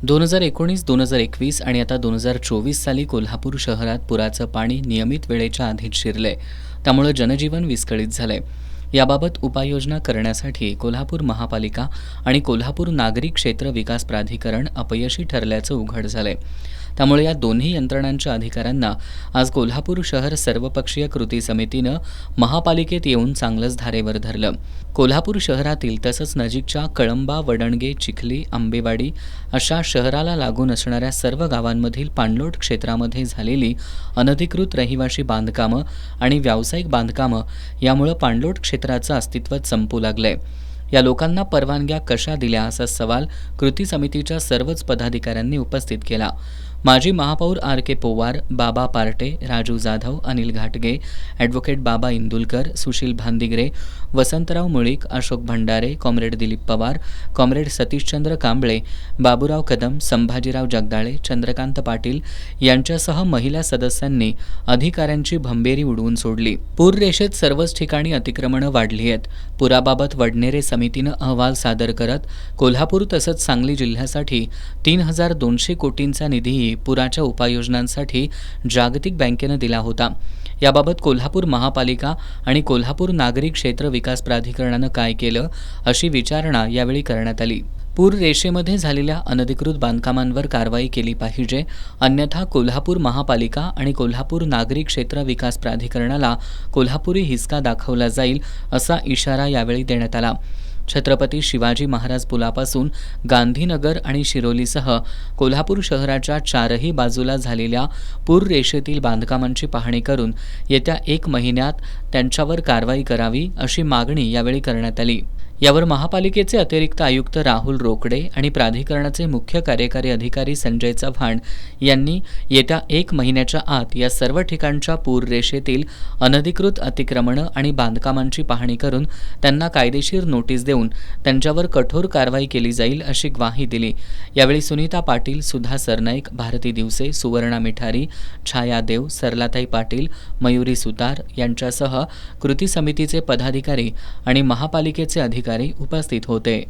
2019-2021 आणि आता 2024 साली कोल्हापूर शहरात पुराचं पाणी नियमित वेळेच्या आधीच शिरलंय. त्यामुळे जनजीवन विस्कळीत झालंय. याबाबत उपाययोजना करण्यासाठी कोल्हापूर महापालिका आणि कोल्हापूर नागरी क्षेत्र विकास प्राधिकरण अपयशी ठरल्याचं उघड झालंय. त्यामुळे या दोन्ही यंत्रणांच्या अधिकाऱ्यांना आज कोल्हापूर शहर सर्वपक्षीय कृती समितीनं महापालिकेत येऊन चांगलंच धारेवर धरलं. कोल्हापूर शहरातील तसंच नजीकच्या कळंबा, वडणगे, चिखली, आंबेवाडी अशा शहराला लागून असणाऱ्या सर्व गावांमधील पाणलोट क्षेत्रामध्ये झालेली अनधिकृत रहिवाशी बांधकामं आणि व्यावसायिक बांधकामं यामुळे पाणलोट क्षेत्राचं अस्तित्वच संपू लागलंय. या लोकांना परवानग्या कशा दिल्या असा सवाल कृती समितीच्या सर्वच पदाधिकाऱ्यांनी उपस्थित केला. माजी महापौर R.K. पोवार, बाबा पार्टे, राजू जाधव, अनिल घाटगे, ॲडव्होकेट बाबा इंदुलकर, सुशील भांदिगरे, वसंतराव मुळीक, अशोक भंडारे, कॉम्रेड दिलीप पवार, कॉम्रेड सतीशचंद्र कांबळे, बाबूराव कदम, संभाजीराव जगदाळे, चंद्रकांत पाटील यांच्यासह महिला सदस्यांनी अधिकाऱ्यांची भंबेरी उडवून सोडली. पूर रेषेत सर्वच ठिकाणी अतिक्रमणं वाढली आहेत. पुराबाबत वडनेरे समितीनं अहवाल सादर करत कोल्हापूर तसंच सांगली जिल्ह्यासाठी 3,200 कोटींचा निधीही पुराच्या उपाययोजनांसाठी जागतिक बँकेनं दिला होता. याबाबत कोल्हापूर महापालिका आणि कोल्हापूर नागरी क्षेत्र विकास प्राधिकरणानं काय केलं अशी विचारणा यावेळी करण्यात आली. पूर रेषेमध्ये झालेल्या अनधिकृत बांधकामांवर कारवाई केली पाहिजे, अन्यथा कोल्हापूर महापालिका आणि कोल्हापूर नागरी क्षेत्र विकास प्राधिकरणाला कोल्हापुरी हिसका दाखवला जाईल असा इशारा यावेळी देण्यात आला. छत्रपती शिवाजी महाराज पुलापासून गांधीनगर आणि शिरोलीसह कोल्हापूर शहराच्या चारही बाजूला झालेल्या पूर रेषेतील बांधकामांची पाहणी करून येत्या 1 महिन्यात त्यांच्यावर कारवाई करावी अशी मागणी यावेळी करण्यात आली. यावर महापालिकेचे अतिरिक्त आयुक्त राहुल रोकडे आणि प्राधिकरणाचे मुख्य कार्यकारी अधिकारी संजय चव्हाण यांनी येत्या 1 महिन्याच्या आत या सर्व ठिकाणच्या पूर रेषेतील अनधिकृत अतिक्रमणं आणि बांधकामांची पाहणी करून त्यांना कायदेशीर नोटीस देऊन त्यांच्यावर कठोर कारवाई केली जाईल अशी ग्वाही दिली. यावेळी सुनीता पाटील, सुधा सरनाईक, भारती दिवसे, सुवर्णा मिठारी, छाया देव, सरलाताई पाटील, मयुरी सुतार यांच्यासह कृती समितीचे पदाधिकारी आणि महापालिकेचे अधिकारी उपस्थित होते.